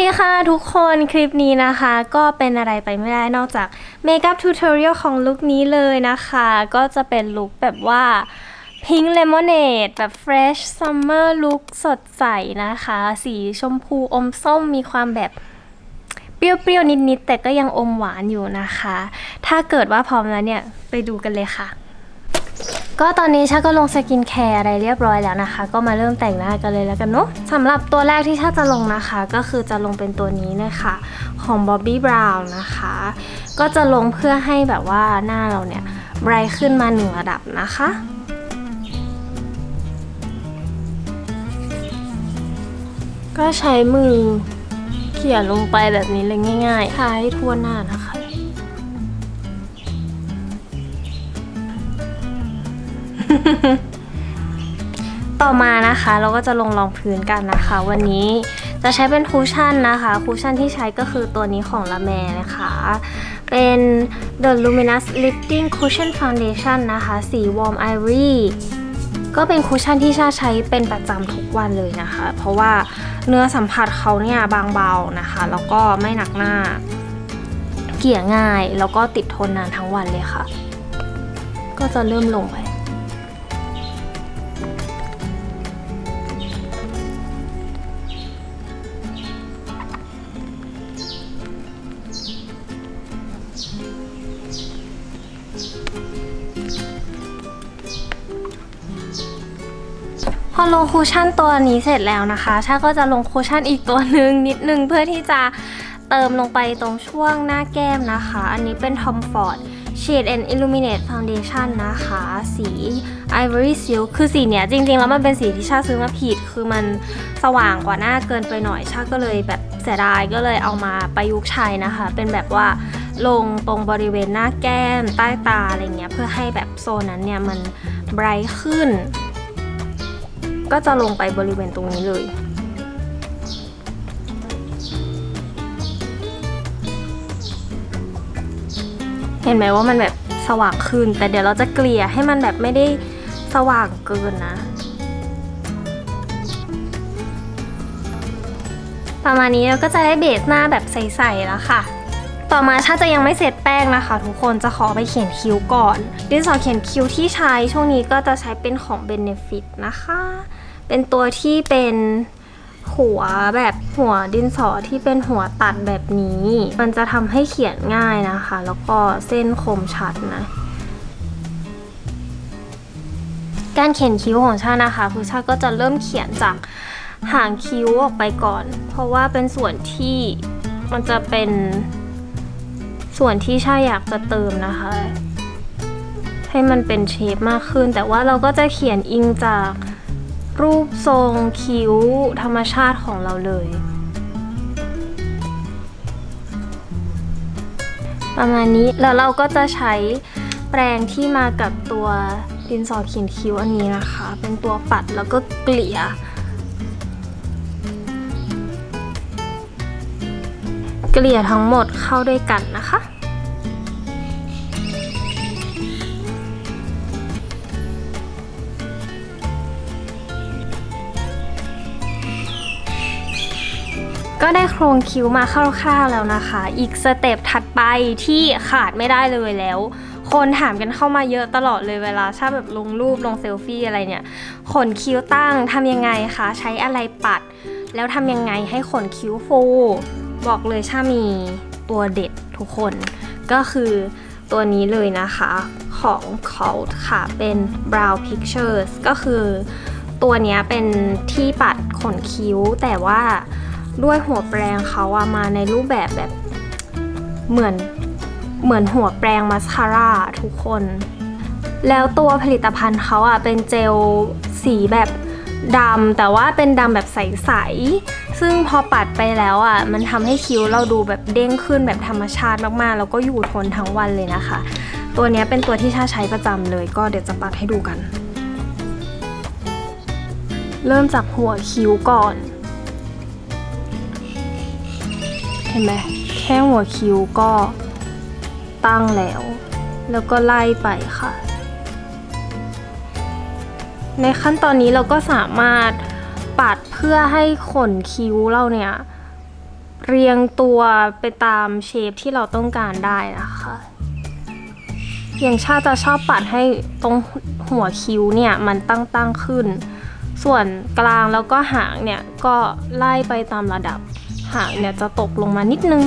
ดีค่ะทุกคนคลิปนี้นะคะก็เป็นอะไรไปไม่ได้นอกจากเมคอัพทูตอเรียลของลุคนี้เลยนะคะก็จะเป็นลุคแบบว่า Pink Lemonade แบบ Fresh Summer Look สดใสนะคะสีชมพูอมส้มมีความแบบเปรี้ยวๆนิดๆแต่ก็ยังอมหวานอยู่นะคะถ้าเกิดว่าพร้อมแล้วเนี่ยไปดูกันเลยค่ะก็ตอนนี้ชาก็ลงสกินแคร์อะไรเรียบร้อยแล้วนะคะก็มาเริ่มแต่งหน้ากันเลยแล้วกันเนาะสำหรับตัวแรกที่ชาจะลงนะคะก็คือจะลงเป็นตัวนี้เลยค่ะของ Bobbi Brown นะคะก็จะลงเพื่อให้แบบว่าหน้าเราเนี่ยไบรท์ขึ้นมา1ระดับนะคะก็ใช้มือเขี่ยลงไปแบบนี้เลยง่ายๆทาให้ทั่วหน้านะคะต่อมานะคะเราก็จะลงรองพื้นกันนะคะวันนี้จะใช้เป็นคูชั่นนะคะคูชั่นที่ใช้ก็คือตัวนี้ของละแมนะคะเป็น The Luminous Lifting Cushion Foundation นะคะสี Warm Ivory ก็เป็นคูชั่นที่ชาใช้เป็นประจำทุกวันเลยนะคะเพราะว่าเนื้อสัมผัสเขาเนี่ยบางเบานะคะแล้วก็ไม่หนักหน้าเกลี่ยง่ายแล้วก็ติดทนนานทั้งวันเลยค่ะก็จะเริ่มลงไปพอลงคูชั่นตัวนี้เสร็จแล้วนะคะชาก็จะลงคูชั่นอีกตัวหนึ่งนิดนึงเพื่อที่จะเติมลงไปตรงช่วงหน้าแก้มนะคะอันนี้เป็น Tom Ford Shade and Illuminate Foundation นะคะสี Ivory Silk คือสีเนี้ยจริงๆแล้วมันเป็นสีที่ชาซื้อมาผิดคือมันสว่างกว่าหน้าเกินไปหน่อยชาก็เลยแบบเสียดายก็เลยเอามาประยุกต์ใช้นะคะเป็นแบบว่าลงตรงบริเวณหน้าแก้มใต้ตาอะไรเงี้ยเพื่อให้แบบโซนนั้นเนี่ยมันไบรท์ขึ้นก็จะลงไปบริเวณตรงนี้เลยเห็นไหมว่ามันแบบสว่างขึ้นแต่เดี๋ยวเราจะเกลี่ยให้มันแบบไม่ได้สว่างเกินนะประมาณนี้เราก็จะได้เบสหน้าแบบใสๆแล้วค่ะต่อมาชาจะยังไม่เสร็จแป้งนะคะทุกคนจะขอไปเขียนคิ้วก่อนดินสอเขียนคิ้วที่ใช้ช่วงนี้ก็จะใช้เป็นของ Benefit นะคะเป็นตัวที่เป็นหัวแบบหัวดินสอที่เป็นหัวตัดแบบนี้มันจะทำให้เขียนง่ายนะคะแล้วก็เส้นคมชัดนะการเขียนคิ้วของชานะคะคือชาก็จะเริ่มเขียนจากหางคิ้วออกไปก่อนเพราะว่าเป็นส่วนที่มันจะเป็นส่วนที่ชาอยากจะเติมนะคะให้มันเป็นเชฟมากขึ้นแต่ว่าเราก็จะเขียนอิงจากรูปทรงคิ้วธรรมชาติของเราเลยประมาณนี้แล้วเราก็จะใช้แปรงที่มากับตัวดินสอเขียนคิ้วอันนี้นะคะเป็นตัวปัดแล้วก็เกลี่ยทั้งหมดเข้าด้วยกันนะคะก็ได้โครงคิ้วมาคร่าวๆแล้วนะคะอีกสเต็ปถัดไปที่ขาดไม่ได้เลยแล้วคนถามกันเข้ามาเยอะตลอดเลยเวลาชาแบบลงรูปลงเซลฟี่อะไรเนี่ยขนคิ้วตั้งทำยังไงคะใช้อะไรปัดแล้วทำยังไงให้ขนคิ้วฟูบอกเลยชามีตัวเด็ดทุกคนก็คือตัวนี้เลยนะคะของเขาค่ะเป็น Brow Pictures ก็คือตัวนี้เป็นที่ปัดขนคิ้วแต่ว่าด้วยหัวแปรงเขาอะมาในรูปแบบเหมือนหัวแปรงมัสคาร่าทุกคนแล้วตัวผลิตภัณฑ์เขาอะเป็นเจลสีแบบดำแต่ว่าเป็นดำแบบใสๆซึ่งพอปัดไปแล้วอะมันทำให้คิ้วเราดูแบบเด้งขึ้นแบบธรรมชาติมากๆแล้วก็อยู่ทนทั้งวันเลยนะคะตัวนี้เป็นตัวที่ชาใช้ประจำเลยก็เดี๋ยวจะปัดให้ดูกันเริ่มจากหัวคิ้วก่อนเห็นไหมแค่หัวคิ้วก็ตั้งแล้วก็ไล่ไปค่ะในขั้นตอนนี้เราก็สามารถปัดเพื่อให้ขนคิ้วเราเนี่ย เรียงตัวไปตามเชฟที่เราต้องการได้นะคะอย่างชาจะชอบปัดให้ตรงหัวคิ้วเนี่ยมันตั้งขึ้นส่วนกลางแล้วก็หางเนี่ยก็ไล่ไปตามระดับหางเนี่ยจะตกลงมานิดนึง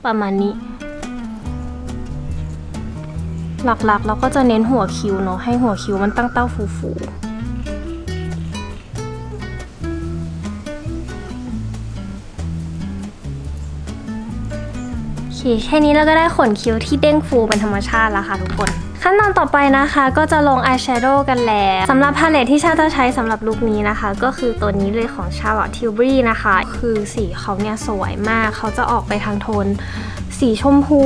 ประมาณนี้หลักๆเราก็จะเน้นหัวคิ้วเนาะให้หัวคิ้วมันตั้งฟูๆแค่นี้เราก็ได้ขนคิ้วที่เด้งฟูเป็นธรรมชาติแล้วค่ะทุกคนขั้นตอนต่อไปนะคะก็จะลงอายแชโดว์กันแล้วสำหรับพาเลตที่ชาจะใช้สำหรับลุคนี้นะคะก็คือตัวนี้เลยของ Charlotte Tilbury นะคะคือสีเขาเนี่ยสวยมากเขาจะออกไปทางโทนสีชมพู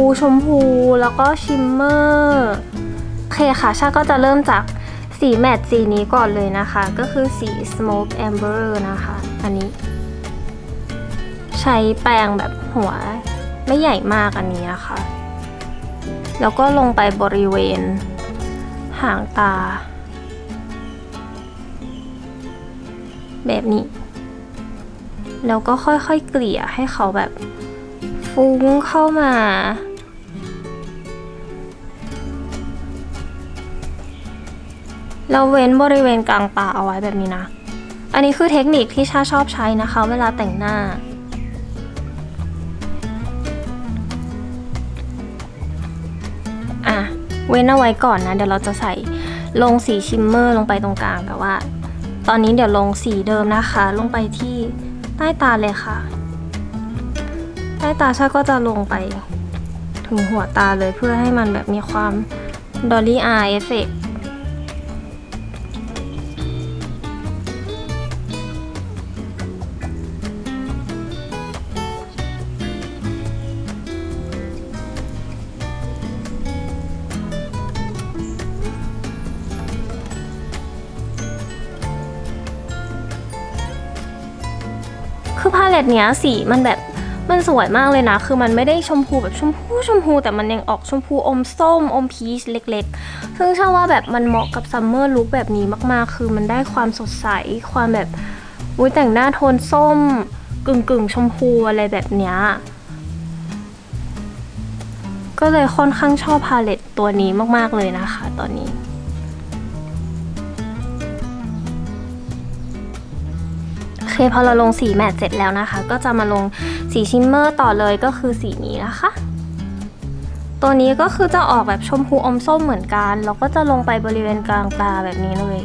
แล้วก็ชิมเมอร์โอเคค่ะชาก็จะเริ่มจากสีแมตต์สีนี้ก่อนเลยนะคะก็คือสี Smoke Amber นะคะอันนี้ใช้แปรงแบบหัวไม่ใหญ่มากอันนี้นะคะแล้วก็ลงไปบริเวณหางตาแบบนี้แล้วก็ค่อยๆเกลี่ยให้เขาแบบฟุ้งเข้ามาเราเว้นบริเวณกลางตาเอาไว้แบบนี้นะอันนี้คือเทคนิคที่ชาชอบใช้นะคะเวลาแต่งหน้าเว้นเอาไว้ก่อนนะเดี๋ยวเราจะใส่ลงสีชิมเมอร์ลงไปตรงกลางแต่ว่าตอนนี้เดี๋ยวลงสีเดิมนะคะลงไปที่ใต้ตาเลยค่ะใต้ตาชาก็จะลงไปถึงหัวตาเลยเพื่อให้มันแบบมีความดอลลี่อายเอฟเฟกต์คือพาเลตเนี้ยสีมันแบบมันสวยมากเลยนะคือมันไม่ได้ชมพูแบบชมพูแต่มันยังออกชมพูอมส้มอมพีชเล็กๆซึ่งเชื่อว่าแบบมันเหมาะกับซัมเมอร์ลุคแบบนี้มากๆคือมันได้ความสดใสความแบบแต่งหน้าโทนส้มกึ่งชมพูอะไรแบบเนี้ยก็เลยค่อนข้างชอบพาเลตตัวนี้มากๆเลยนะคะตอนนี้โอเคพอเราลงสีแมตต์เสร็จแล้วนะคะก็จะมาลงสีชิมเมอร์ต่อเลยก็คือสีนี้นะคะตัวนี้ก็คือจะออกแบบชมพูอมส้มเหมือนกันเราก็จะลงไปบริเวณกลางตาแบบนี้เลย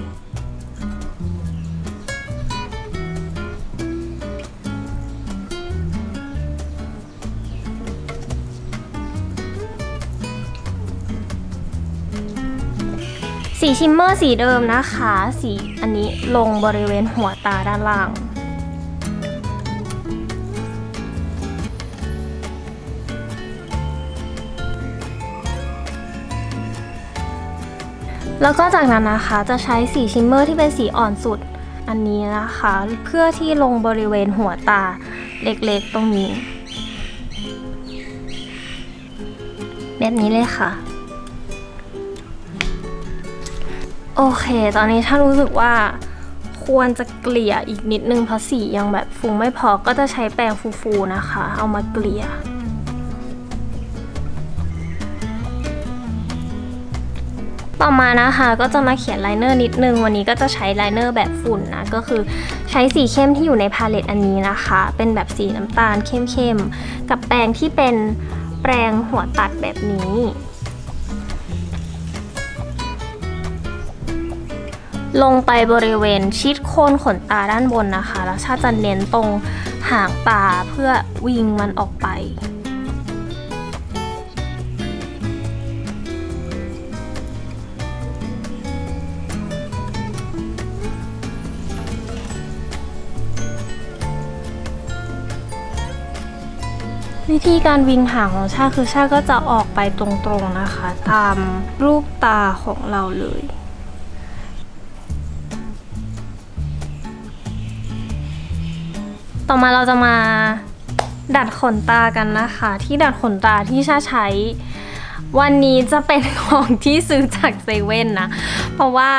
สีชิมเมอร์สีเดิมนะคะสีอันนี้ลงบริเวณหัวตาด้านล่างแล้วก็จากนั้นนะคะจะใช้สีชิมเมอร์ที่เป็นสีอ่อนสุดอันนี้นะคะเพื่อที่ลงบริเวณหัวตาเล็กๆตรงนี้แบบนี้เลยค่ะโอเคตอนนี้ถ้ารู้สึกว่าควรจะเกลี่ยอีกนิดนึงเพราะสียังแบบฟุ้งไม่พอก็จะใช้แปรงฟูๆนะคะเอามาเกลี่ยต่อมานะคะก็จะมาเขียนไลเนอร์นิดนึงวันนี้ก็จะใช้ไลเนอร์แบบฝุ่นนะก็คือใช้สีเข้มที่อยู่ในพาเลตอันนี้นะคะเป็นแบบสีน้ำตาลเข้มๆกับแปรงที่เป็นแปรงหัวตัดแบบนี้ลงไปบริเวณชิดโคนขนตาด้านบนนะคะแล้วชาจะเน้นตรงหางตาเพื่อวิงมันออกไปวิธีการวิงหางของชาคือชาก็จะออกไปตรงๆนะคะตามรูปตาของเราเลยต่อมาเราจะมาดัดขนตากันนะคะที่ดัดขนตาที่ชาใช้วันนี้จะเป็นของที่ซื้อจากเซเว่นนะเพราะว่า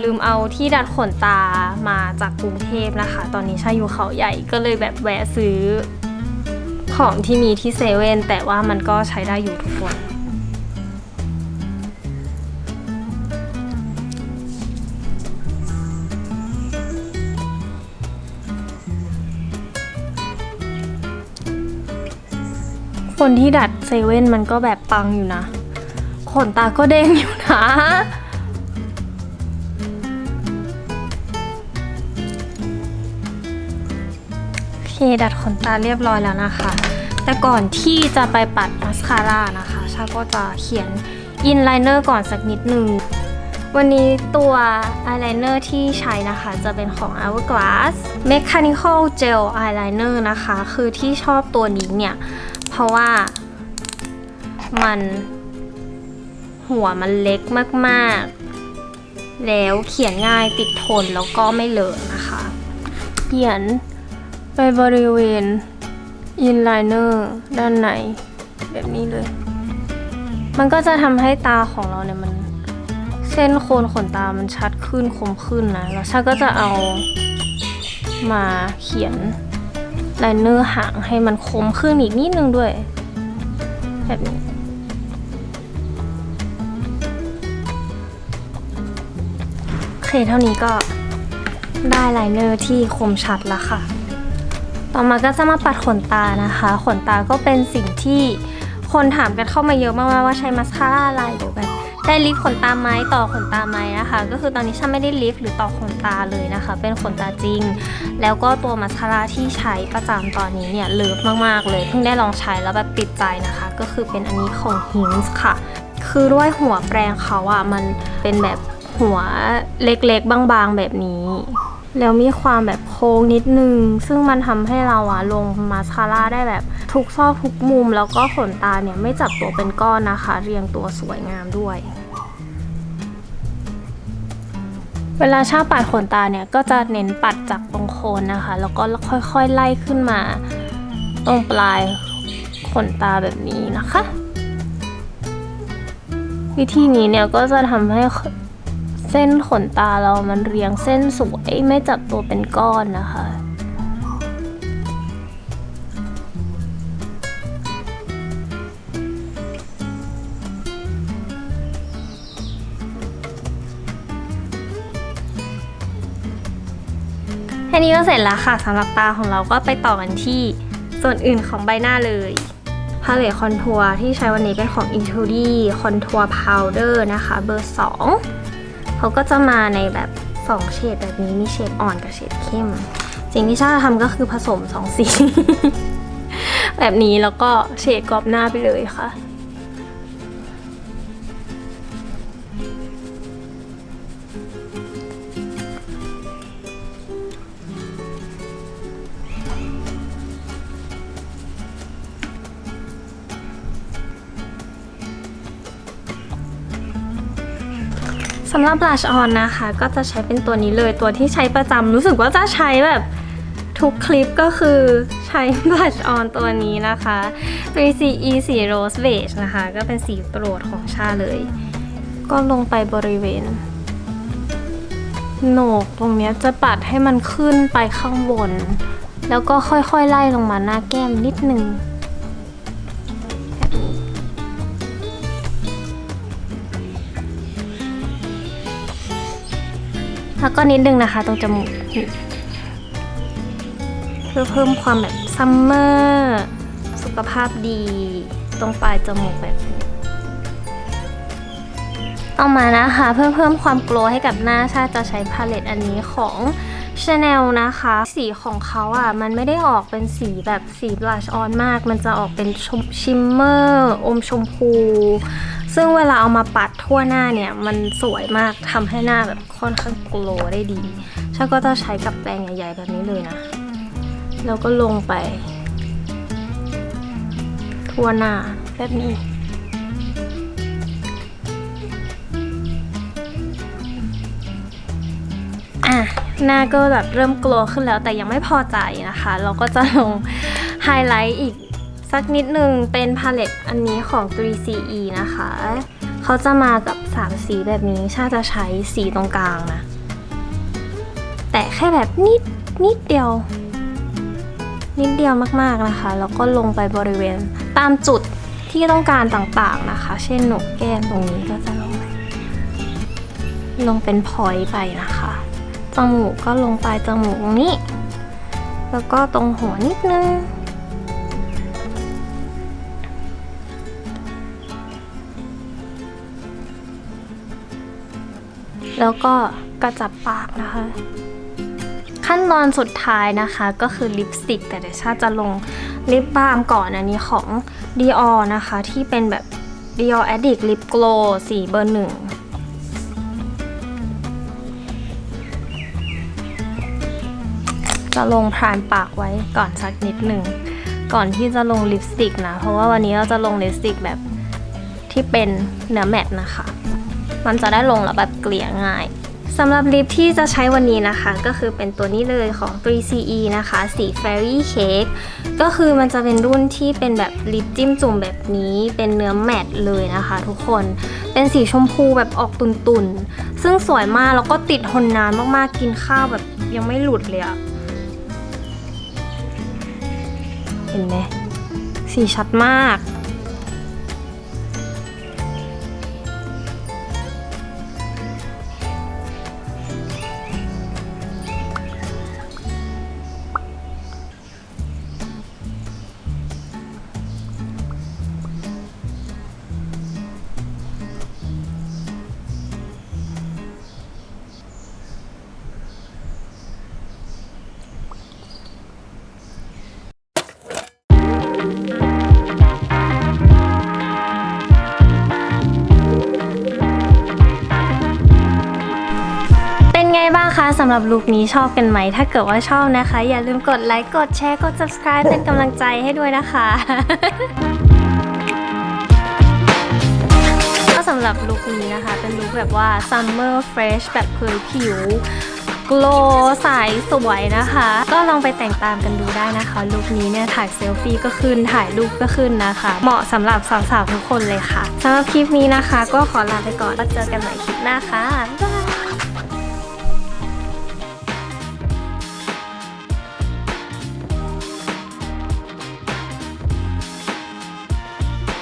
ลืมเอาที่ดัดขนตามาจากกรุงเทพนะคะตอนนี้ชาอยู่เขาใหญ่ก็เลยแบบแวะซื้อ ของที่มีที่เซเว่นแต่ว่ามันก็ใช้ได้อยู่ทุกคนคนที่ดัดเซเว่นมันก็แบบปังอยู่นะขนตาก็เด้งอยู่นะโอเคดัดขนตาเรียบร้อยแล้วนะคะแต่ก่อนที่จะไปปัดมัสคาร่านะคะชาก็จะเขียนอินไลเนอร์ก่อนสักนิดนึงวันนี้ตัวอายไลเนอร์ที่ใช้นะคะจะเป็นของ Hourglass Mechanical Gel Eyeliner นะคะคือที่ชอบตัวนี้เนี่ยเพราะว่ามันหัวมันเล็กมากๆแล้วเขียนง่ายติดทนแล้วก็ไม่เลอะนะคะเขียนไปบริเวณอินไลเนอร์ด้านในแบบนี้เลยมันก็จะทำให้ตาของเราเนี่ยมันเส้นโคนขนตามันชัดขึ้นคมขึ้นนะแล้วชาก็จะเอามาเขียนไลเนอร์หางให้มันคมขึ้นอีกนิดนึงด้วยแบบนี้โอเคเท่านี้ก็ได้ไลเนอร์ที่คมชัดแล้วค่ะต่อมาก็จะมาปัดขนตานะคะขนตาก็เป็นสิ่งที่คนถามกันเข้ามาเยอะมากๆว่าใช้มัสคาร่าอะไรหรือแบบได้ลิฟต์ขนตาไหมต่อขนตาไหมนะคะก็คือตอนนี้ฉันไม่ได้ลิฟต์หรือต่อขนตาเลยนะคะเป็นขนตาจริงแล้วก็ตัวมัสคาร่าที่ใช้ประจำตอนนี้เนี่ยเลิฟมากๆเลยเพิ่งได้ลองใช้แล้วแบบติดใจนะคะก็คือเป็นอันนี้ของ Hinge ค่ะคือด้วยหัวแปรงเขาอะมันเป็นแบบหัวเล็กๆบางๆแบบนี้แล้วมีความแบบโค้งนิดนึงซึ่งมันทำให้เราอะลงมาสคาร่าได้แบบทุกซอกทุกมุมแล้วก็ขนตาเนี่ยไม่จับตัวเป็นก้อนนะคะเรียงตัวสวยงามด้วยเวลาชาปัดขนตาเนี่ยก็จะเน้นปัดจากตรงโคนนะคะแล้วก็ค่อยๆไล่ขึ้นมาตรงปลายขนตาแบบนี้นะคะวิธีนี้เนี่ยก็จะทำให้เส้นขนตาเรามันเรียงเส้นสวยไม่จับตัวเป็นก้อนนะคะแค่นี้ก็เสร็จแล้วค่ะสำหรับตาของเราก็ไปต่อกันที่ส่วนอื่นของใบหน้าเลยพาเลตคอนทัวร์ที่ใช้วันนี้เป็นของ Intude Contour Powder นะคะเบอร์ 2เขาก็จะมาในแบบ2เฉดแบบนี้มีเฉดอ่อนกับเฉดเข้มสิ่งที่ชาทำก็คือผสม2 สี แบบนี้แล้วก็เฉดกรอบหน้าไปเลยค่ะสำหรับบลัชออนนะคะก็จะใช้เป็นตัวนี้เลยตัวที่ใช้ประจำรู้สึกว่าจะใช้แบบทุกคลิปก็คือใช้บลัชออนตัวนี้นะคะ 3CE สี Rose Beige นะคะก็เป็นสีโปรดของชาเลยก็ลงไปบริเวณโหนกตรงนี้จะปัดให้มันขึ้นไปข้างบนแล้วก็ค่อยๆไล่ลงมาหน้าแก้มนิดนึงแล้วก็นิดนึงนะคะตรงจมูกเพื่อเพิ่มความแบบซัมเมอร์สุขภาพดีตรงปลายจมูกแบบนี้เอามานะคะเพื่อเพิ่มความโกลว์ให้กับหน้าชาจะใช้พาเลตอันนี้ของ Chanel นะคะสีของเขาอ่ะมันไม่ได้ออกเป็นสีแบบสีบลัชออนมากมันจะออกเป็นชิมเมอร์อมชมพูซึ่งเวลาเอามาปัดทั่วหน้าเนี่ยมันสวยมากทำให้หน้าแบบค่อนข้างโกลว์ได้ดีชาก็จะใช้กับแปรงใหญ่ๆแบบนี้เลยนะแล้วก็ลงไปทั่วหน้าแบบนี้หน้าก็แบบเริ่มโกลว์ขึ้นแล้วแต่ยังไม่พอใจนะคะเราก็จะลงไฮไลท์อีกสักนิดนึงเป็นพาเลตอันนี้ของ 3CE นะคะเขาจะมากับ3สีแบบนี้ชาจะใช้สีตรงกลางนะแต่แค่แบบนิดเดียว นิดเดียวมากๆนะคะแล้วก็ลงไปบริเวณตามจุดที่ต้องการต่างๆนะคะเช่นโหนกแก้มตรงนี้ก็จะลงเป็นพอยต์ไปนะคะจมูกก็ลงปลายจมูกตรงนี้แล้วก็ตรงหัวนิดนึงแล้วก็กระจับปากนะคะขั้นตอนสุดท้ายนะคะก็คือลิปสติกแต่เดี๋ยวชาจะลงลิปบาล์มก่อนอันนี้ของ Dior นะคะที่เป็นแบบ Dior Addict Lip Glow สีเบอร์ 1จะลงพรานปากไว้ก่อนสักนิดหนึ่งก่อนที่จะลงลิปสติกนะเพราะว่าวันนี้เราจะลงลิปสติกแบบที่เป็นเนื้อแมตต์นะคะมันจะได้ลงแล้วแบบเกลี่ยง่ายสำหรับลิปที่จะใช้วันนี้นะคะก็คือเป็นตัวนี้เลยของ 3CE นะคะสี Fairy Cake ก็คือมันจะเป็นรุ่นที่เป็นแบบลิปจิ้มจุ่มแบบนี้เป็นเนื้อแมตต์เลยนะคะทุกคนเป็นสีชมพูแบบออกตุ่นๆซึ่งสวยมากแล้วก็ติดทนนานมากๆกินข้าวแบบยังไม่หลุดเลยอะเห็นไหมสีชัดมากบ้างคะสำหรับลุคนี้ชอบกันไหมถ้าเกิดว่าชอบนะคะอย่าลืมกดไลค์กดแชร์กด subscribe เป็นกำลังใจให้ด้วยนะคะก็สำหรับลุคนี้นะคะเป็นลุคแบบว่า summer fresh แบบเผยผิว glow ใสสวยนะคะก็ลองไปแต่งตามกันดูได้นะคะลุคนี้เนี่ยถ่ายเซลฟี่ก็ขึ้นถ่ายรูปก็ขึ้นนะคะเหมาะสำหรับสาวๆทุกคนเลยค่ะสำหรับคลิปนี้นะคะก็ขอลาไปก่อนแล้วเจอกันใหม่คลิปหน้าค่ะบ๊ายบาย